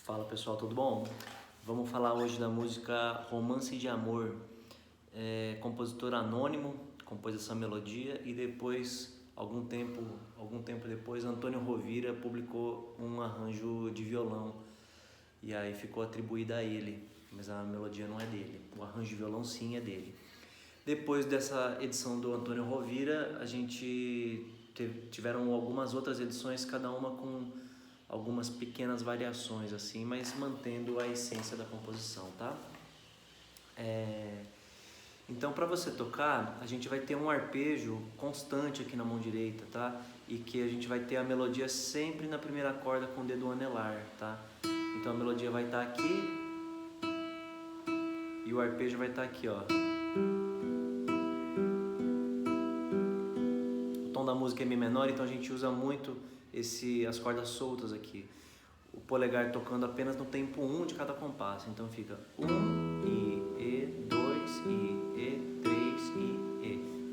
Fala pessoal, tudo bom? Vamos falar hoje da música Romance de Amor. Compositor anônimo compôs essa melodia e depois, algum tempo depois, Antônio Rovira publicou um arranjo de violão e aí ficou atribuída a ele, mas a melodia não é dele, o arranjo de violão sim é dele. Depois dessa edição do Antônio Rovira, a gente tiveram algumas outras edições, cada uma com algumas pequenas variações assim, mas mantendo a essência da composição, tá? Então, para você tocar, a gente vai ter um arpejo constante aqui na mão direita, tá? E que a gente vai ter a melodia sempre na primeira corda com o dedo anelar, tá? Então a melodia vai estar aqui e o arpejo vai estar aqui, ó. O tom da música é Mi menor, então a gente usa muito as cordas soltas aqui. O polegar tocando apenas no tempo 1 de cada compasso. Então fica 1, E, 2, E, 3, E.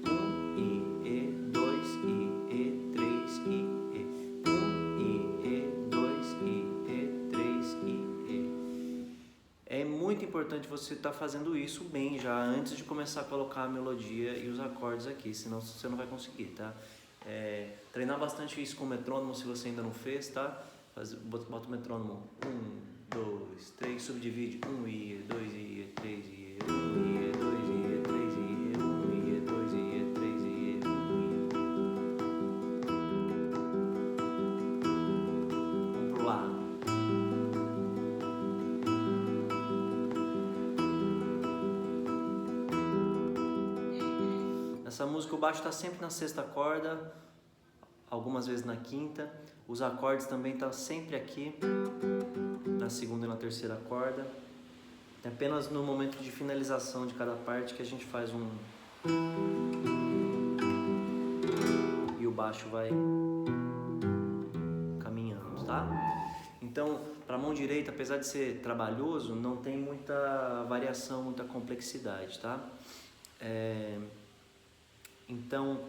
1, E, 2, E, 3, E. 1, E, 2, E, 3, E. É muito importante você estar fazendo isso bem já antes de começar a colocar a melodia e os acordes aqui, senão você não vai conseguir, tá? Treinar bastante isso com o metrônomo se você ainda não fez, tá? Bota o metrônomo 1, 2, 3, subdivide 1 e 2 e 3 e 1 e 2 e 3 e 1 e 2 e 3 e 1. Vamos pro lá. Nessa música o baixo está sempre na sexta corda, algumas vezes na quinta. Os acordes também estão sempre aqui, na segunda e na terceira corda. É apenas no momento de finalização de cada parte que a gente faz um... e o baixo vai caminhando, tá? Então, para a mão direita, apesar de ser trabalhoso, não tem muita variação, muita complexidade, tá? Então,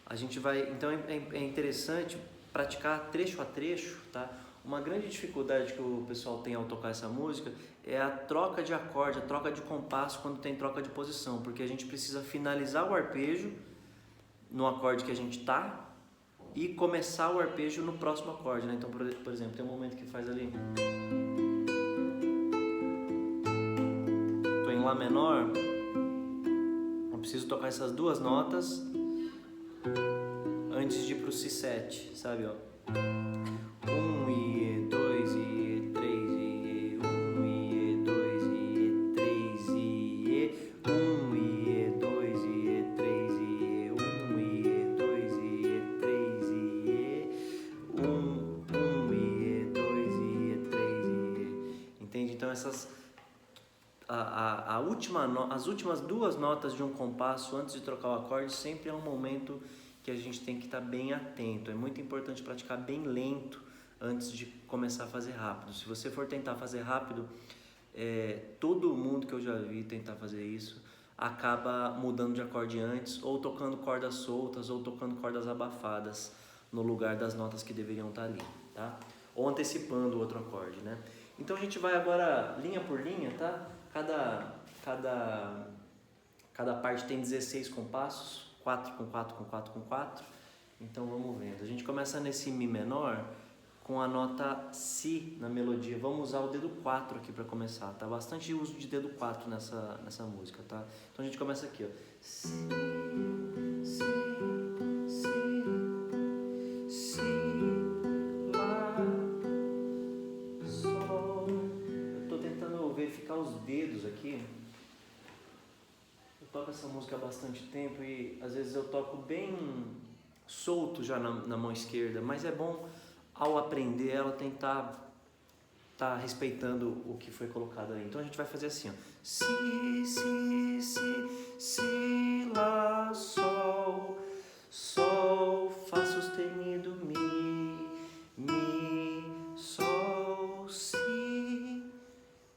a gente vai... Então, é interessante praticar trecho a trecho, tá? Uma grande dificuldade que o pessoal tem ao tocar essa música é a troca de acorde, a troca de compasso quando tem troca de posição, porque a gente precisa finalizar o arpejo no acorde que a gente tá e começar o arpejo no próximo acorde, né? Então, por exemplo, tem um momento que faz ali... Tô em Lá menor, eu preciso tocar essas duas notas antes de ir pro Si7, sabe, ó? 1 e 2 e 3 e 1 e 2 e 3 e 1 e 2 e 3 e 1 e 2 e 3 e 1 e 2 e 3 e... Entende? Então essas as últimas duas notas de um compasso antes de trocar o acorde sempre é um momento que a gente tem que estar bem atento. É muito importante praticar bem lento antes de começar a fazer rápido. Se você for tentar fazer rápido, todo mundo que eu já vi tentar fazer isso acaba mudando de acorde antes, ou tocando cordas soltas, ou tocando cordas abafadas no lugar das notas que deveriam estar ali, tá? Ou antecipando o outro acorde, né? Então a gente vai agora linha por linha, tá? Cada parte tem 16 compassos, 4 com 4 com 4 com 4. Então vamos vendo. A gente começa nesse Mi menor com a nota Si na melodia. Vamos usar o dedo 4 aqui para começar, tá? Bastante uso de dedo 4 nessa música, tá? Então a gente começa aqui, ó. Si, Si, Si, Si, Lá, Sol. Eu tô tentando verificar os dedos aqui. Eu toco essa música há bastante tempo e às vezes eu toco bem solto já na mão esquerda, mas é bom ao aprender ela tentar tá respeitando o que foi colocado aí. Então a gente vai fazer assim, ó. Si, Si, Si, Si, Lá, Sol, Sol, Fá sustenido, Mi, Sol, Si.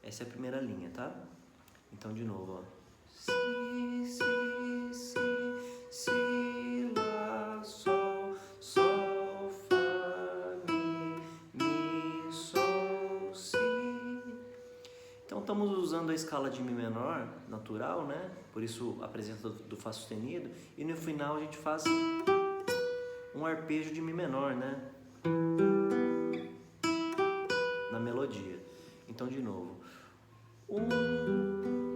Essa é a primeira linha, tá? Então de novo, ó. Si, Si, Si, Si, Lá, Sol, Sol, Fá, Mi, Sol, Si. estamos usando a escala de Mi menor natural, né? Por isso a presença do Fá sustenido. E no final a gente faz um arpejo de Mi menor, né? Na melodia. Então, de novo. 1,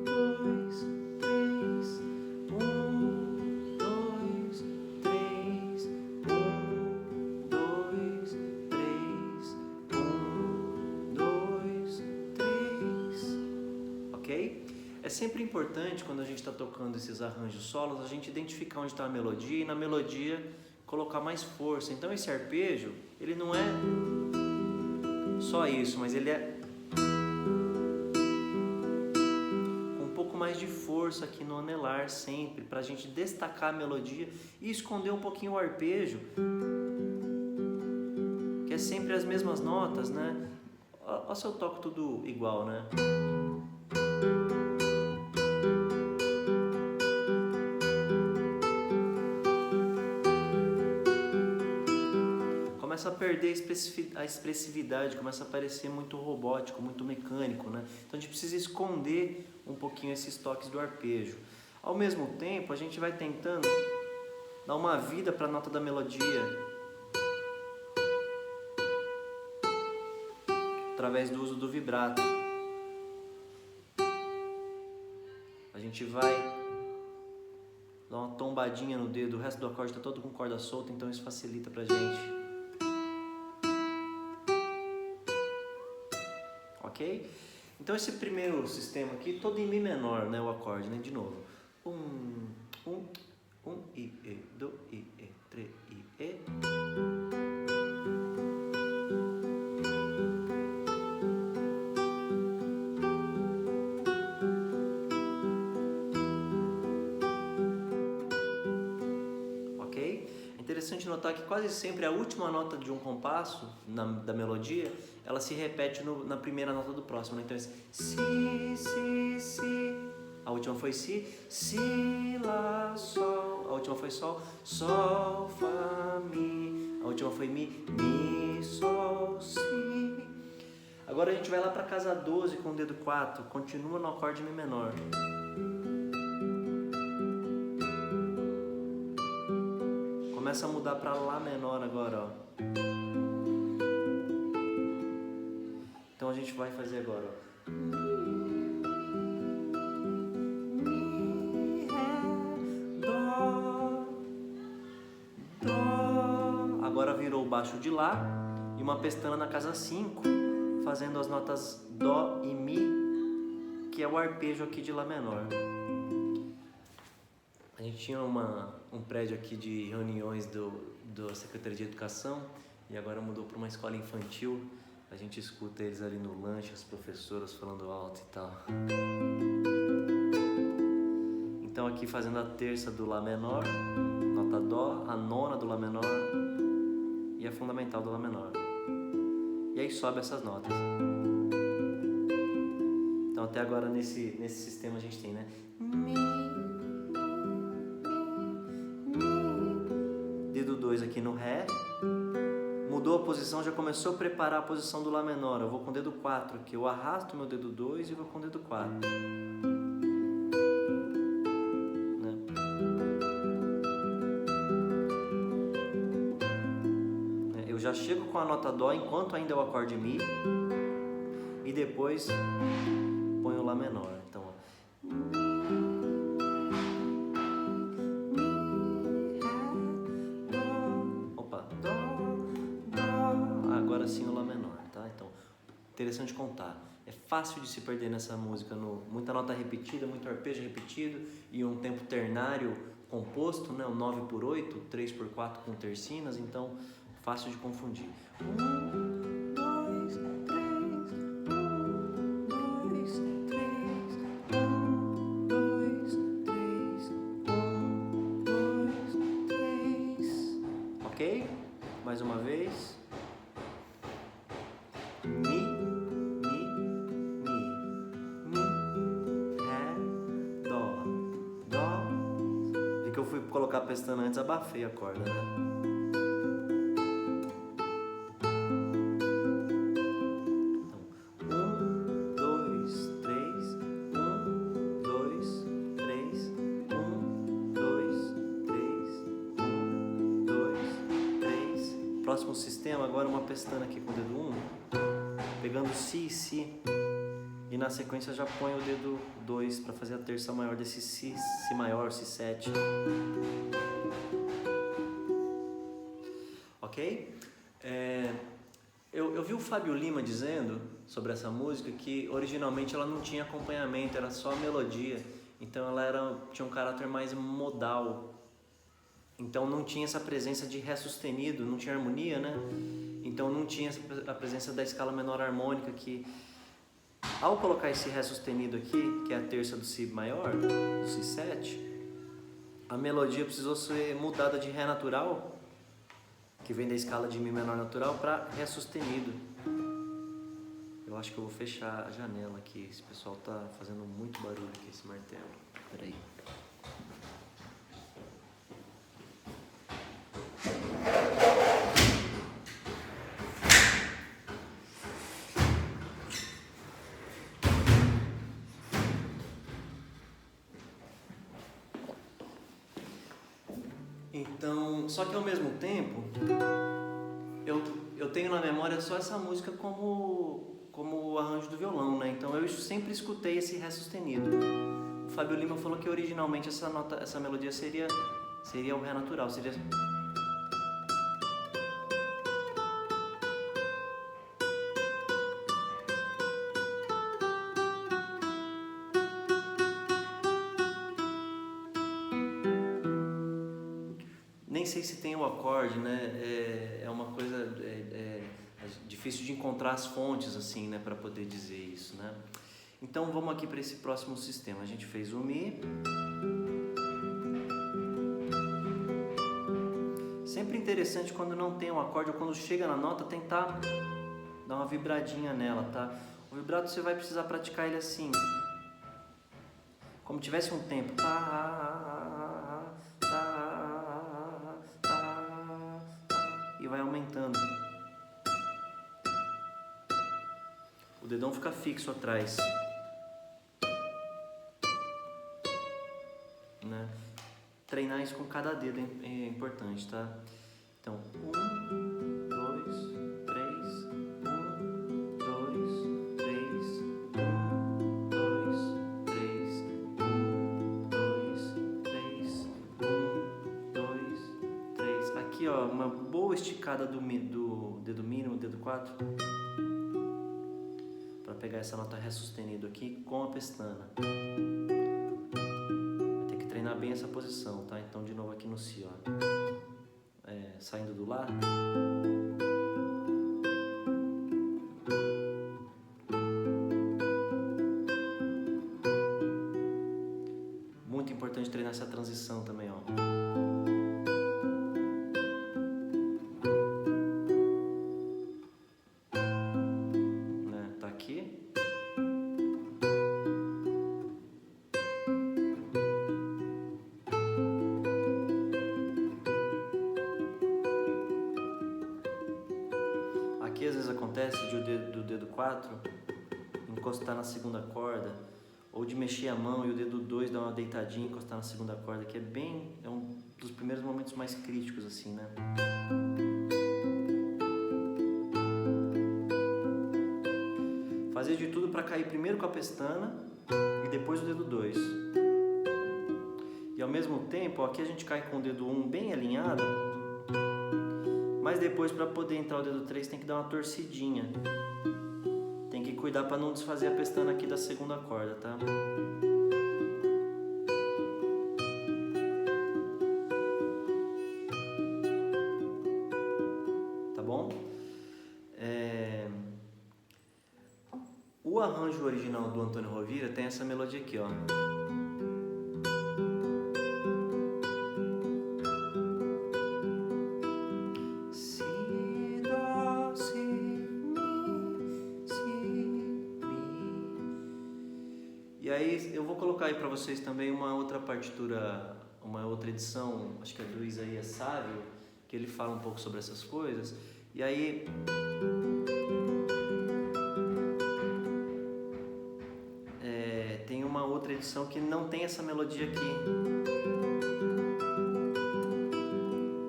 2, 3. 1, 2, 3. 1, 2, 3. 1, 2, 3. Ok? É sempre importante, quando a gente está tocando esses arranjos solos, a gente identificar onde está a melodia e na melodia colocar mais força. Então esse arpejo, ele não é só isso, mas ele é com um pouco mais de força aqui no anelar sempre, para a gente destacar a melodia e esconder um pouquinho o arpejo, que é sempre as mesmas notas, né? Olha se eu toco tudo igual, né? Começa a perder a expressividade, começa a parecer muito robótico, muito mecânico, né? Então a gente precisa esconder um pouquinho esses toques do arpejo. Ao mesmo tempo, a gente vai tentando dar uma vida para a nota da melodia através do uso do vibrato. A gente vai dar uma tombadinha no dedo, o resto do acorde está todo com corda solta, então isso facilita pra gente. Ok? Então esse primeiro sistema aqui, todo em Mi menor, né, o acorde, né? De novo. 1, I, E, Do, I, E, 3, I, E. Ok? É interessante notar que quase sempre a última nota de um compasso da melodia, ela se repete na primeira nota do próximo, né? Então é Si, Si, Si. A última foi Si, Si, Lá, Sol. A última foi Sol, Sol, Fá, Mi. A última foi Mi, Mi, Sol, Si. Agora a gente vai lá para casa 12 com o dedo 4, continua no acorde Mi menor. Começa a mudar para Lá menor agora, ó. Então a gente vai fazer agora, ó. Mi, Ré, Dó, Dó. Agora virou o baixo de Lá e uma pestana na casa 5, fazendo as notas Dó e Mi, que é o arpejo aqui de Lá menor. A gente tinha um prédio aqui de reuniões da Secretaria de Educação e agora mudou para uma escola infantil. A gente escuta eles ali no lanche, as professoras falando alto e tal. Então aqui fazendo a terça do Lá menor, nota Dó, a nona do Lá menor e a fundamental do Lá menor. E aí sobe essas notas. Então até agora nesse sistema a gente tem, né? Mi, dedo 2 aqui no Ré. Mudou a posição, já começou a preparar a posição do Lá menor. Eu vou com o dedo 4 aqui, eu arrasto meu dedo 2 e vou com o dedo 4. Né? Eu já chego com a nota Dó enquanto ainda é o acorde Mi e depois ponho o Lá menor. Então, ó. Agora sim o Lá menor, tá? Então, interessante contar. É fácil de se perder nessa música, muita nota repetida, muito arpejo repetido e um tempo ternário composto, né? O 9/8, 3/4 com tercinas, então fácil de confundir. 1, 2, 3, 1, 2, 3, 1, 2, 3, 1, 2, 3. Ok? Mais uma vez. Mi, Mi, Mi, Mi, Ré, Dó, Dó. Vi que eu fui colocar a pestana antes, abafei a corda, né? Então, 1, 2, 3. próximo sistema, agora uma pestana aqui com o dedo 1, pegando Si e Si, e na sequência já põe o dedo 2 para fazer a terça maior desse Si, Si maior, Si7. Ok? Eu vi o Fábio Lima dizendo sobre essa música que originalmente ela não tinha acompanhamento, era só a melodia, então ela tinha um caráter mais modal. Então não tinha essa presença de Ré sustenido, não tinha harmonia, né? Então não tinha a presença da escala menor harmônica que, ao colocar esse Ré sustenido aqui, que é a terça do Si maior, do Si7, a melodia precisou ser mudada de Ré natural, que vem da escala de Mi menor natural, para Ré sustenido. Eu acho que eu vou fechar a janela aqui, esse pessoal tá fazendo muito barulho aqui, esse martelo. Peraí. Então, só que ao mesmo tempo, eu tenho na memória só essa música como o arranjo do violão, né? Então eu sempre escutei esse Ré sustenido. O Fábio Lima falou que originalmente essa melodia seria o Ré natural, seria... Nem sei se tem o acorde, né? É uma coisa difícil de encontrar as fontes assim, né, para poder dizer isso, né? Então vamos aqui para esse próximo sistema. A gente fez o Mi. Sempre interessante quando não tem um acorde ou quando chega na nota tentar dar uma vibradinha nela, tá? O vibrato você vai precisar praticar ele assim, como tivesse um tempo. E vai aumentando. O dedão fica fixo atrás, né? Treinar isso com cada dedo é importante, tá? Então, 1, 2, 3, 1, 2, 3, 1, 2, 3, 1, 2, 3, 1, 2, 3. Aqui, ó, uma boa esticada do dedo mínimo, dedo 4, para pegar essa nota Ré sustenido aqui com a pestana. Vai ter que treinar bem essa posição, tá? Então de novo aqui no Si, ó. Saindo do Lá. Muito importante treinar essa transição também, ó. Aqui às vezes acontece do dedo 4 encostar na segunda corda, ou de mexer a mão e o dedo 2 dar uma deitadinha e encostar na segunda corda, que é um dos primeiros momentos mais críticos assim, né? Fazer de tudo para cair primeiro com a pestana e depois o dedo 2. E ao mesmo tempo, aqui a gente cai com o dedo 1 bem alinhado, mas depois, para poder entrar o dedo 3, tem que dar uma torcidinha. Tem que cuidar para não desfazer a pestana aqui da segunda corda, tá? Tá bom? O arranjo original do Antônio Rovira tem essa melodia aqui, ó. E aí eu vou colocar aí para vocês também uma outra partitura, uma outra edição, acho que é do Isaías Sávio, que ele fala um pouco sobre essas coisas. E aí tem uma outra edição que não tem essa melodia aqui.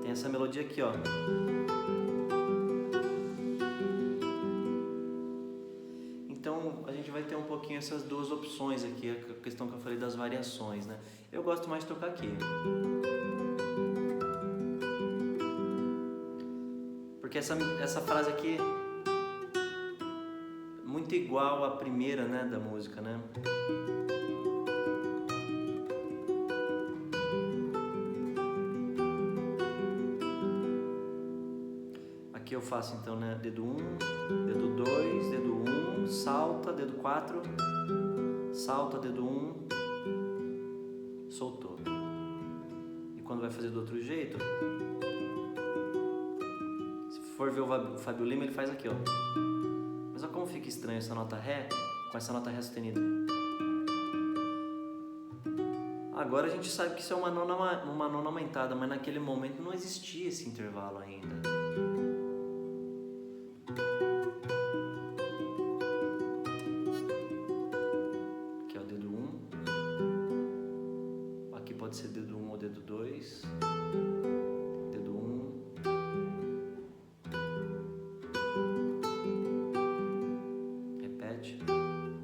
Tem essa melodia aqui, ó. Então a gente vai ter um pouquinho essas duas opções aqui, a questão que eu falei das variações, né? Eu gosto mais de tocar aqui. Porque essa frase aqui é muito igual à primeira, né, da música, né? Aqui eu faço então, né, dedo 1, dedo 2, dedo 1, salta, dedo 4, salta, dedo 1, soltou. E quando vai fazer do outro jeito, se for ver o Fábio Lima, ele faz aqui, ó. Mas olha como fica estranho essa nota Ré com essa nota Ré sustenida. Agora a gente sabe que isso é uma nona aumentada, mas naquele momento não existia esse intervalo ainda. Pode ser dedo 1 ou dedo 2, dedo 1, repete,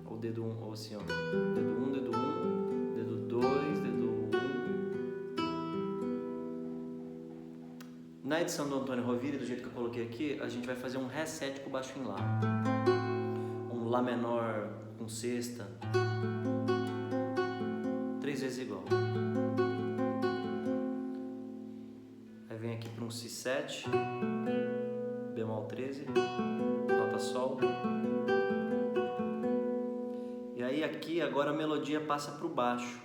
ou dedo 1, ou assim, ó, dedo 1, dedo 1, dedo 2, dedo 1. Na edição do Antônio Rovira, do jeito que eu coloquei aqui, a gente vai fazer um Ré 7 com baixo em Lá, um Lá menor com sexta, 3 vezes igual. Vem aqui para um Si7, bemol 13, nota Sol. E aí aqui agora a melodia passa para o baixo.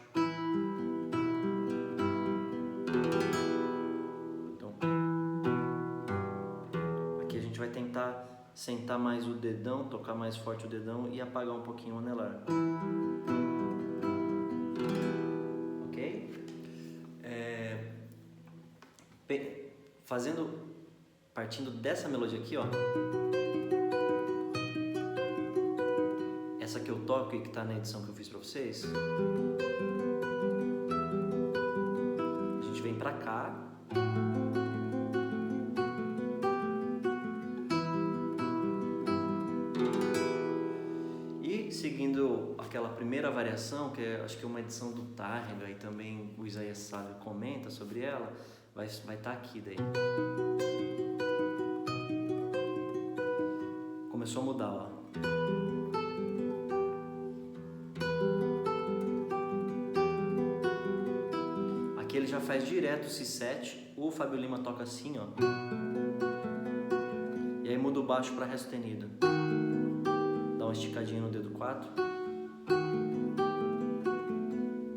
Então, aqui a gente vai tentar sentar mais o dedão, tocar mais forte o dedão e apagar um pouquinho o anelar. Partindo dessa melodia aqui, ó, essa que eu toco e que tá na edição que eu fiz pra vocês, a gente vem pra cá e seguindo aquela primeira variação, que acho que é uma edição do Tárrega e também o Isaías Sávio comenta sobre ela, vai estar aqui daí. Começou a mudar, ó. Aqui ele já faz direto o Si7, o Fábio Lima toca assim, ó. E aí muda o baixo para Ré sustenido. Dá uma esticadinha no dedo 4.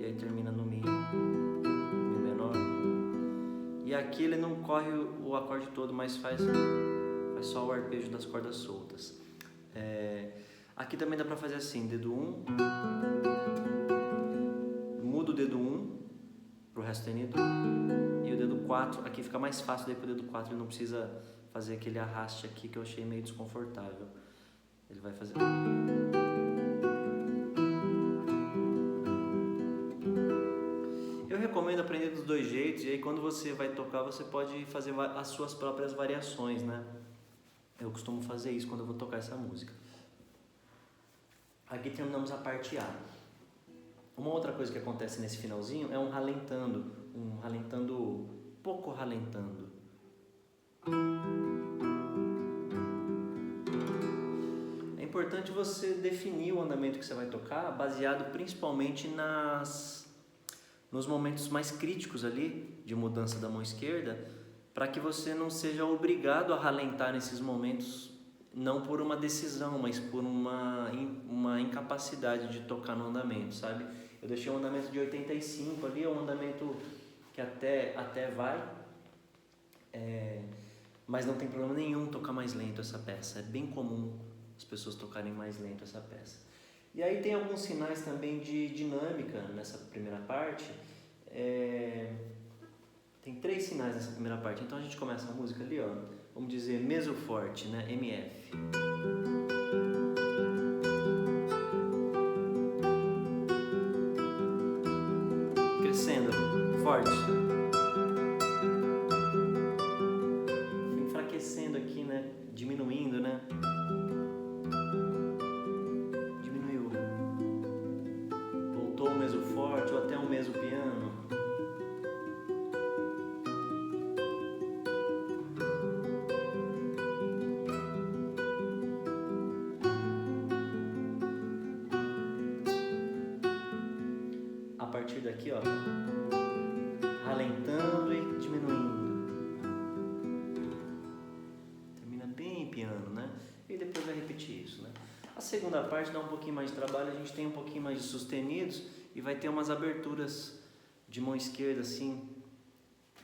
E aí termina no Mi menor. E aqui ele não corre o acorde todo, mas faz só o arpejo das cordas soltas. Aqui também dá pra fazer assim, dedo 1, muda o dedo 1 pro Ré sustenido e o dedo 4, aqui fica mais fácil, daí pro dedo 4 ele não precisa fazer aquele arraste aqui que eu achei meio desconfortável. Ele vai fazer... Eu recomendo aprender dos dois jeitos, e aí quando você vai tocar você pode fazer as suas próprias variações, né? Eu costumo fazer isso quando eu vou tocar essa música. Aqui terminamos a parte A. Uma outra coisa que acontece nesse finalzinho é um ralentando, pouco ralentando. É importante você definir o andamento que você vai tocar, baseado principalmente nos momentos mais críticos ali, de mudança da mão esquerda, para que você não seja obrigado a ralentar nesses momentos, não por uma decisão, mas por uma incapacidade de tocar no andamento, sabe? Eu deixei um andamento de 85 ali, é um andamento que até vai, mas não tem problema nenhum tocar mais lento essa peça, é bem comum as pessoas tocarem mais lento essa peça. E aí tem alguns sinais também de dinâmica nessa primeira parte, tem 3 sinais nessa primeira parte, então a gente começa a música ali, ó, vamos dizer meso forte, né, MF. Crescendo, forte. Enfraquecendo aqui, né, diminuindo, né. partir daqui, ó, ralentando e diminuindo. Termina bem piano, né? E depois vai repetir isso, né? A segunda parte dá um pouquinho mais de trabalho, a gente tem um pouquinho mais de sustenidos e vai ter umas aberturas de mão esquerda assim,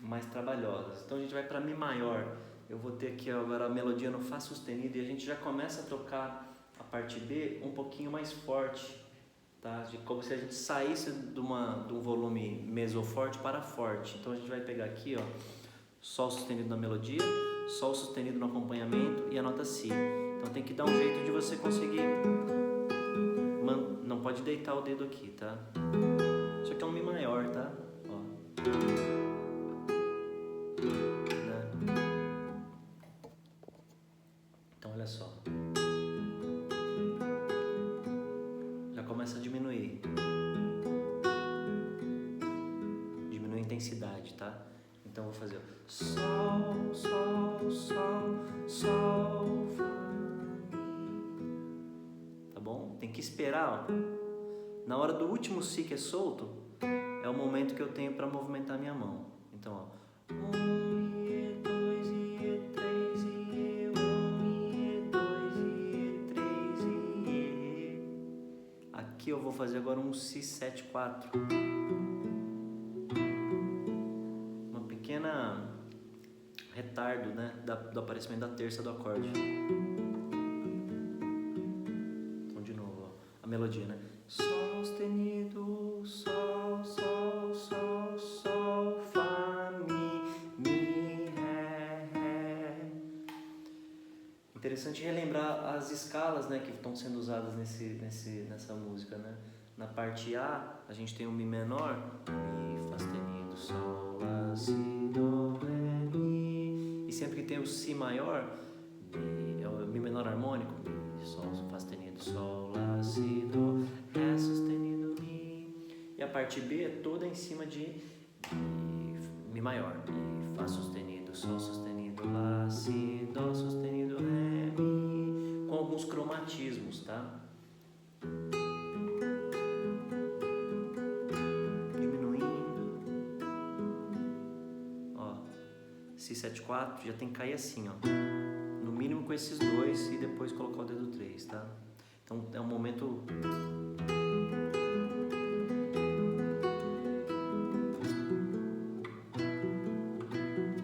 mais trabalhosas. Então a gente vai para Mi maior. Eu vou ter aqui agora a melodia no Fá sustenido e a gente já começa a tocar a parte B um pouquinho mais forte, tá? Como se a gente saísse de um volume meso forte para forte. Então a gente vai pegar aqui, ó, Sol sustenido na melodia, Sol sustenido no acompanhamento e a nota Si. Então tem que dar um jeito de você conseguir. Não pode deitar o dedo aqui, tá? Isso aqui é um Mi maior, tá? Ó. Né? Então olha só. Já começa a diminuir. Diminui a intensidade, tá? Então eu vou fazer Sol, Sol, Sol, Sol, Fá, Mi. Tá bom? Tem que esperar, ó. Na hora do último Si que é solto, é o momento que eu tenho para movimentar minha mão. Então, ó. 1, E, 2, E, 3, E, 1, E, 2, E, 3, E. Aqui eu vou fazer agora um Si 7, 4. Uma pequena retardo, né, do aparecimento da terça do acorde. Então de novo, ó, a melodia, né? Sol sustenido, Sol, Sol, Sol, Sol, Fá, Mi, Mi, Ré. Interessante relembrar as escalas, né, que estão sendo usadas nessa música, né? Na parte A, a gente tem o Mi menor, Mi, Fá sustenido, Sol, Lá, Si, Do, Ré, Mi. E sempre que tem o Si maior, Mi, é o Mi menor harmônico, Mi, Sol, Fá sustenido, Sol, Lá, Si, Do, Ré sustenido, Mi. E a parte B é toda em cima de Mi maior, Mi, Fá sustenido, Sol sustenido, Lá, Si, Dó sustenido, Ré, Mi, com alguns cromatismos, tá? Diminuindo. Ó, Si 7, 4 já tem que cair assim, ó. No mínimo com esses dois e depois colocar o dedo 3, tá? Então é um momento.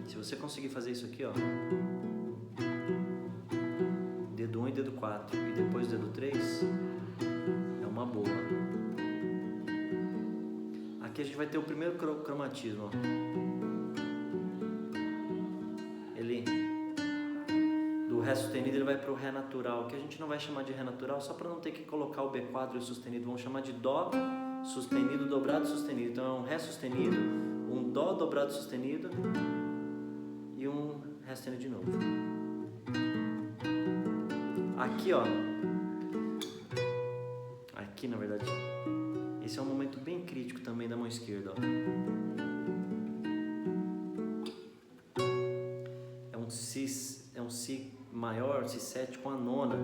Se você conseguir fazer isso aqui, ó, dedo 1 e dedo 4 e depois dedo 3, é uma boa. Aqui a gente vai ter o primeiro cromatismo, ó. Ele do Ré sustenido ele vai para o Ré natural, que a gente não vai chamar de Ré natural, só para não ter que colocar o B4 e o sustenido, vamos chamar de Dó sustenido, dobrado, sustenido. Então é um Ré sustenido, um Dó dobrado, sustenido e um Ré sustenido de novo. Aqui, ó, aqui na verdade, esse é um momento bem crítico também da mão esquerda, ó. É um Si maior, Si 7 com a nona.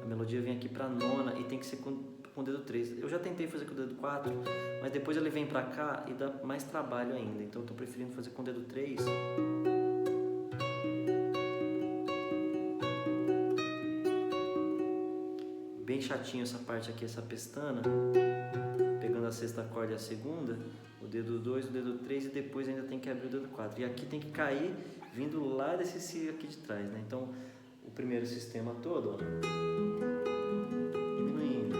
A melodia vem aqui pra nona e tem que ser com o dedo 3. Eu já tentei fazer com o dedo 4, mas depois ele vem pra cá e dá mais trabalho ainda. Então eu tô preferindo fazer com o dedo 3. Bem chatinho essa parte aqui, essa pestana. Pegando a sexta corda e a segunda, o dedo 2, o dedo 3 e depois ainda tem que abrir o dedo 4. E aqui tem que cair vindo lá desse Si aqui de trás, né? Então, o primeiro sistema todo, ó, diminuindo.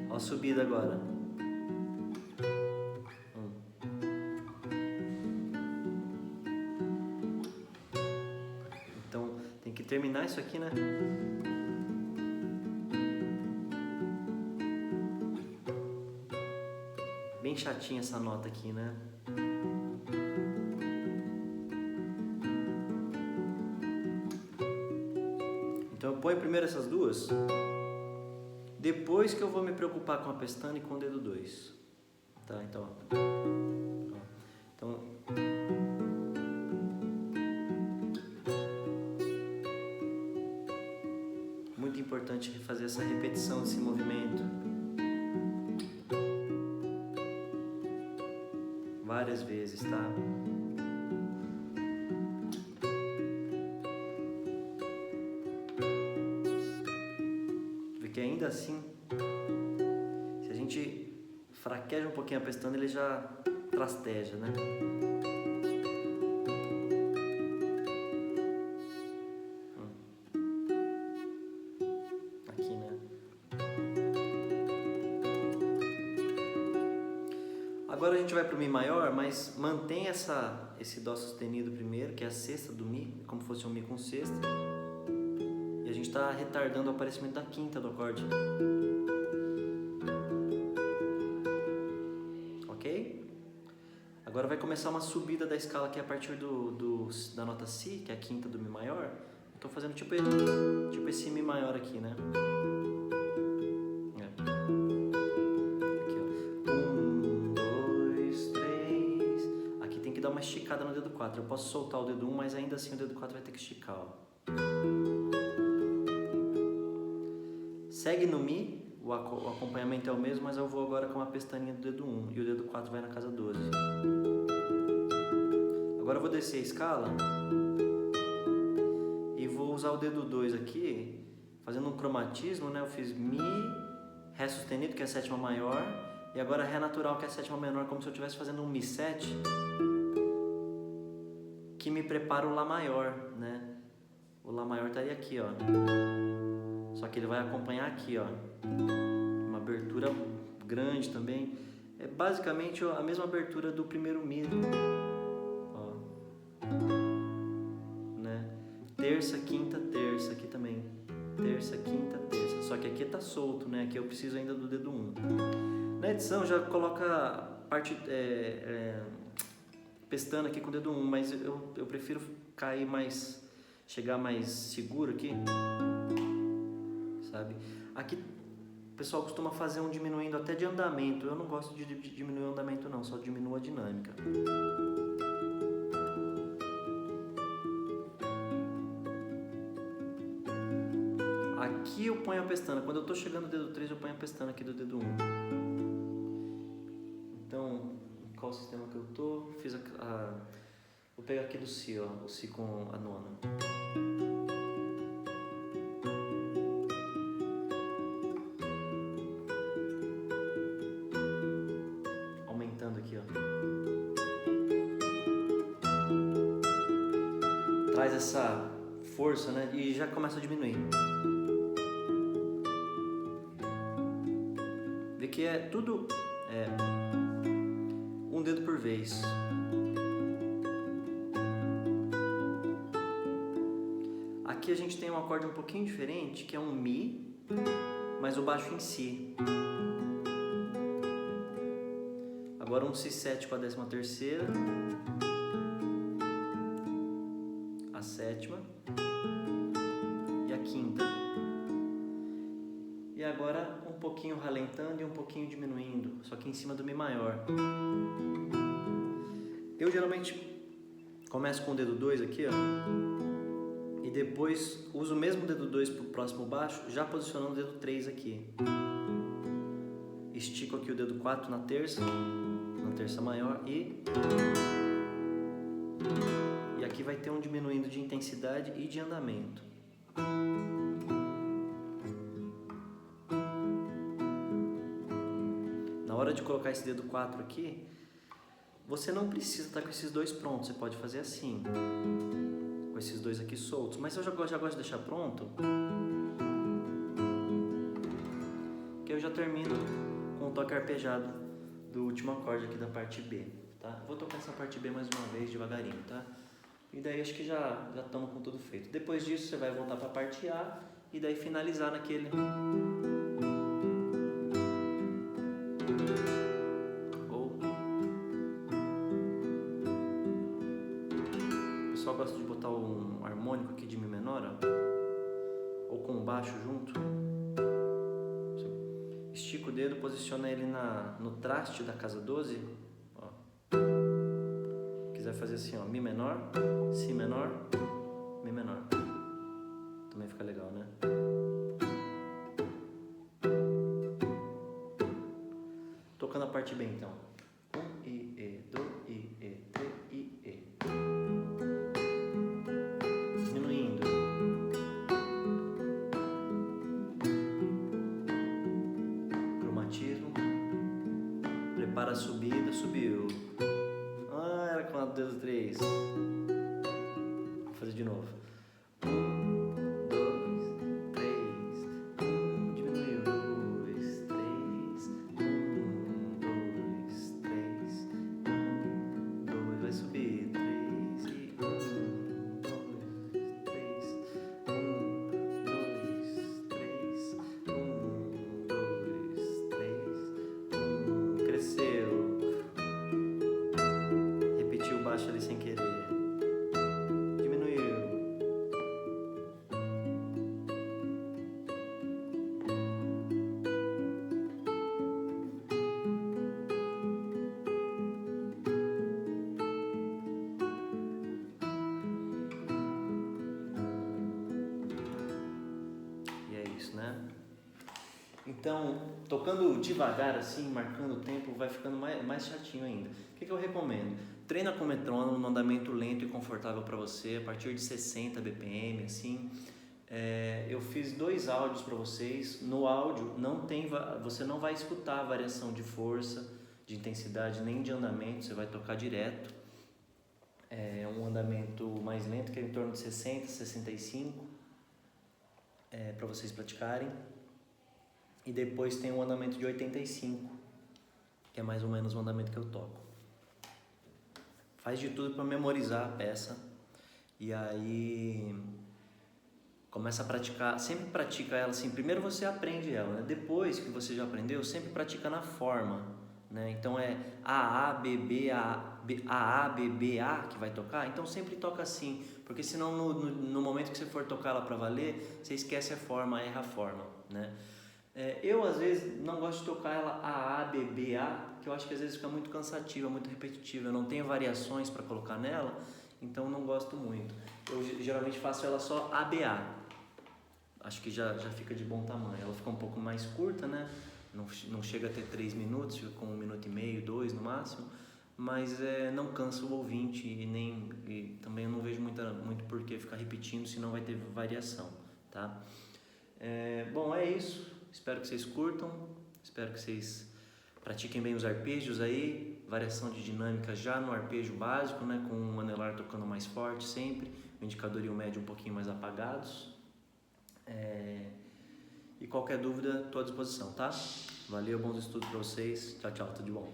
Ó a subida agora. Então, tem que terminar isso aqui, né? Bem chatinha essa nota aqui, né? Então eu ponho primeiro essas duas, depois que eu vou me preocupar com a pestana e com o dedo 2. Tá, então, ó. Então, muito importante importante fazer essa repetição desse movimento várias vezes, tá? Porque ainda assim, se a gente fraqueja um pouquinho a pestana, ele já trasteja, né? Aqui, né? Agora a gente vai para o Mi maior, mas mantém esse Dó sustenido primeiro, que é a sexta do Mi, como se fosse um Mi com sexta. E a gente está retardando o aparecimento da quinta do acorde. Ok? Agora vai começar uma subida da escala aqui a partir da nota Si, que é a quinta do Mi maior. Estou fazendo tipo esse Mi maior aqui, né? Aqui, ó. 1, 2, 3. Aqui tem que dar uma esticada no dedo 4. Eu posso soltar o dedo 1, mas ainda assim o dedo 4 vai ter que esticar, ó. Segue no Mi, o acompanhamento é o mesmo, mas eu vou agora com uma pestaninha do dedo 1 e o dedo 4 vai na casa 12. Agora eu vou descer a escala e vou usar o dedo 2 aqui, fazendo um cromatismo, né? Eu fiz Mi, Ré sustenido, que é a sétima maior, e agora Ré natural, que é a sétima menor, como se eu estivesse fazendo um Mi 7, que me prepara o Lá maior, né? O Lá maior estaria aqui, ó. Só que ele vai acompanhar aqui, ó. Uma abertura grande também. É basicamente a mesma abertura do primeiro Mi. Ó. Né? Terça, quinta, terça. Aqui também. Terça, quinta, terça. Só que aqui tá solto, né? Aqui eu preciso ainda do dedo 1. Na edição já coloca parte pestana aqui com o dedo 1, mas eu prefiro cair mais, chegar mais seguro aqui. Sabe? Aqui o pessoal costuma fazer um diminuindo até de andamento. Eu não gosto de diminuir o andamento não, só diminuo a dinâmica. Aqui eu ponho a pestana. Quando eu estou chegando no dedo 3, eu ponho a pestana aqui do dedo 1. Então, qual sistema que eu tô? Vou pegar aqui do Si, ó, o Si com a nona. Aqui, ó. Traz essa força, né? E já começa a diminuir. Vê que é tudo um dedo por vez. Aqui a gente tem um acorde um pouquinho diferente, que é um Mi, mas o baixo em Si. Agora um Si7 com a 13ª, a sétima e a quinta. E agora um pouquinho ralentando e um pouquinho diminuindo, só que em cima do Mi maior. Eu geralmente começo com o dedo 2 aqui, ó, e depois uso o mesmo dedo 2 para o próximo baixo, já posicionando o dedo 3 aqui. Estico aqui o dedo 4 na terça maior e aqui vai ter um diminuindo de intensidade e de andamento. Na hora de colocar esse dedo 4 aqui, você não precisa estar com esses dois prontos, você pode fazer assim, com esses dois aqui soltos, mas eu já gosto de deixar pronto, que eu já termino com o toque arpejado do último acorde aqui da parte B, tá? Vou tocar essa parte B mais uma vez, devagarinho, tá? E daí acho que já estamos com tudo feito. Depois disso você vai voltar para a parte A e daí finalizar naquele... O pessoal gosta de botar um harmônico aqui de Mi menor, ó, ou com o baixo junto. Estica o dedo, posiciona ele no traste da casa 12, ó. Quiser fazer assim, ó, Mi menor, Si menor, Mi menor. Também fica legal, né? partir bem então. 1 e 2 e 3 e. Diminuindo. Cromatismo. Prepara a subida, subiu. Ah, era com a 2, 3. Vou fazer de novo. 1, 2, 3. Diminuiu. 2, 3. 1, 2, 3. 1, 2. Vai subir. 3 e 1, 2, 3. 1, 2, 3. 1, 2, 3. Cresceu. Repetiu baixo ali sem querer. Diminuiu. E é isso, né? Então, tocando devagar assim, marcando o tempo, vai ficando mais chatinho ainda. O que eu recomendo? Treina com metrônomo no andamento lento e confortável para você, a partir de 60 BPM, assim. Eu fiz 2 áudios para vocês. No áudio você não vai escutar a variação de força, de intensidade, nem de andamento, você vai tocar direto. É um andamento mais lento, que é em torno de 60, 65, para vocês praticarem. E depois tem um andamento de 85, que é mais ou menos o andamento que eu toco. Faz de tudo para memorizar a peça e aí começa a praticar, sempre pratica ela assim, primeiro você aprende ela, né? Depois que você já aprendeu, sempre pratica na forma, né? Então é A, B, B, A, B, B, A que vai tocar, então sempre toca assim, porque senão no momento que você for tocar ela para valer, você esquece a forma, erra a forma, né? Eu às vezes não gosto de tocar ela A, B, B, A, que eu acho que às vezes fica muito cansativa, muito repetitiva, eu não tenho variações para colocar nela, então não gosto muito. Eu geralmente faço ela só A, B, A, acho que já fica de bom tamanho. Ela fica um pouco mais curta, né? Não chega a ter 3 minutos, fica com 1 minuto e meio, 2 no máximo, mas não cansa o ouvinte e também eu não vejo muito porquê ficar repetindo, senão vai ter variação, tá? Bom, é isso. Espero que vocês curtam, espero que vocês pratiquem bem os arpejos aí, variação de dinâmica já no arpejo básico, né, com o anelar tocando mais forte sempre, o indicador e o médio um pouquinho mais apagados. E qualquer dúvida, estou à disposição, tá? Valeu, bons estudos para vocês, tchau, tchau, tudo de bom.